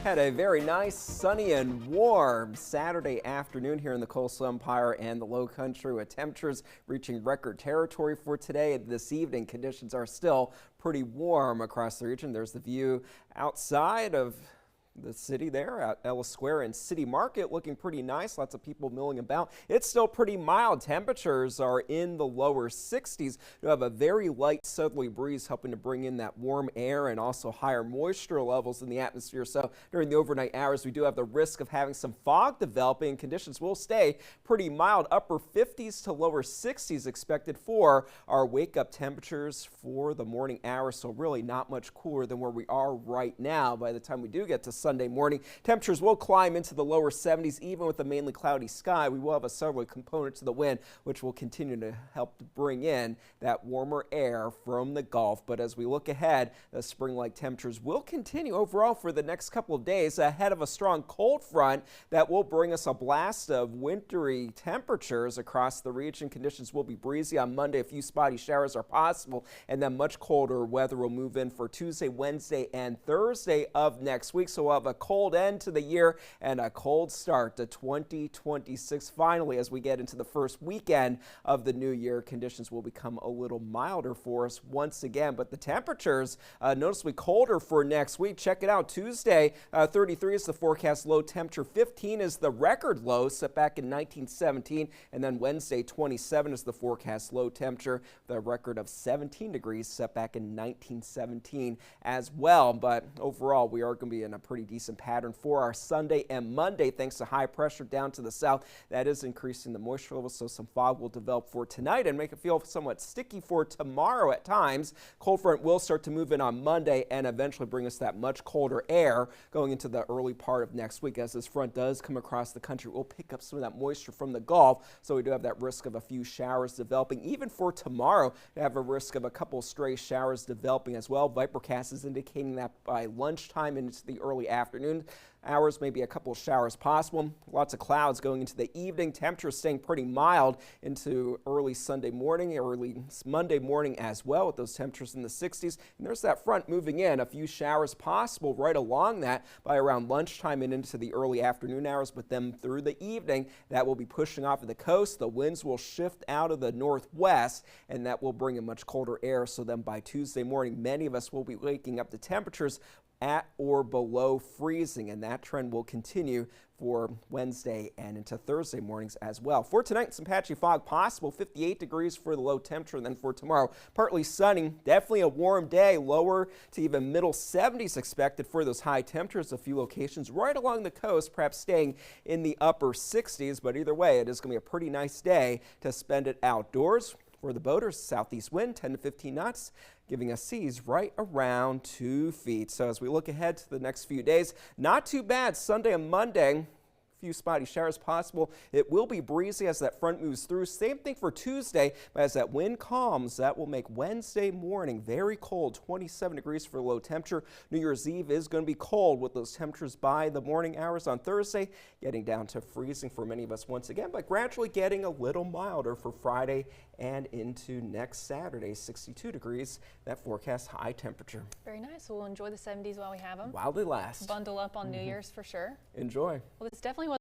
Had a very nice, sunny and warm Saturday afternoon here in the Coastal Empire and the Low Country, with temperatures reaching record territory for today. This evening, conditions are still pretty warm across the region. There's the view outside of the city there at Ellis Square and City Market, looking pretty nice. Lots of people milling about. It's still pretty mild. Temperatures are in the lower 60s. You have a very light southerly breeze helping to bring in that warm air and also higher moisture levels in the atmosphere. So during the overnight hours, we do have the risk of having some fog developing. Conditions will stay pretty mild. Upper 50s to lower 60s expected for our wake-up temperatures for the morning hours. So really not much cooler than where we are right now. By the time we do get to Sunday morning, temperatures will climb into the lower 70s. Even with a mainly cloudy sky, we will have a southerly component to the wind, which will continue to help bring in that warmer air from the Gulf. But as we look ahead, the spring-like temperatures will continue overall for the next couple of days ahead of a strong cold front that will bring us a blast of wintry temperatures across the region. Conditions will be breezy on Monday. A few spotty showers are possible, and then much colder weather will move in for Tuesday, Wednesday, and Thursday of next week. So we'll have a cold end to the year and a cold start to 2026. Finally, as we get into the first weekend of the new year, conditions will become a little milder for us once again, but the temperatures noticeably colder for next week. Check it out. Tuesday, 33 is the forecast low temperature. 15 is the record low set back in 1917, and then Wednesday, 27 is the forecast low temperature. The record of 17 degrees set back in 1917 as well. But overall, we are going to be in a pretty decent pattern for our Sunday and Monday, thanks to high pressure down to the south. That is increasing the moisture levels, so some fog will develop for tonight and make it feel somewhat sticky for tomorrow at times. Cold front will start to move in on Monday and eventually bring us that much colder air going into the early part of next week. As this front does come across the country, we'll pick up some of that moisture from the Gulf, so we do have that risk of a few showers developing. Even for tomorrow, we have a risk of a couple stray showers developing as well. Vipercast is indicating that by lunchtime into the early afternoon hours, maybe a couple of showers possible. Lots of clouds going into the evening. Temperatures staying pretty mild into early Sunday morning, early Monday morning as well, with those temperatures in the 60s. And there's that front moving in. A few showers possible right along that by around lunchtime and into the early afternoon hours, but then through the evening, that will be pushing off of the coast. The winds will shift out of the northwest, and that will bring in much colder air. So then by Tuesday morning, many of us will be waking up to temperatures at or below freezing, and that trend will continue for Wednesday and into Thursday mornings as well. For tonight, some patchy fog possible, 58 degrees for the low temperature. And then for tomorrow, partly sunny, definitely a warm day, lower to even middle 70s expected for those high temperatures. A few locations right along the coast, perhaps staying in the upper 60s, but either way, it is going to be a pretty nice day to spend it outdoors. For the boaters, southeast wind 10 to 15 knots, giving us seas right around 2 feet. So as we look ahead to the next few days, not too bad. Sunday and Monday, few spotty showers possible. It will be breezy as that front moves through. Same thing for Tuesday, but as that wind calms, that will make Wednesday morning very cold, 27 degrees for low temperature. New Year's Eve is going to be cold with those temperatures by the morning hours on Thursday, getting down to freezing for many of us once again, but gradually getting a little milder for Friday and into next Saturday, 62 degrees, that forecast high temperature. Very nice. We'll enjoy the 70s while we have them. While they last. Bundle up on New Year's for sure. Enjoy. Well, this definitely was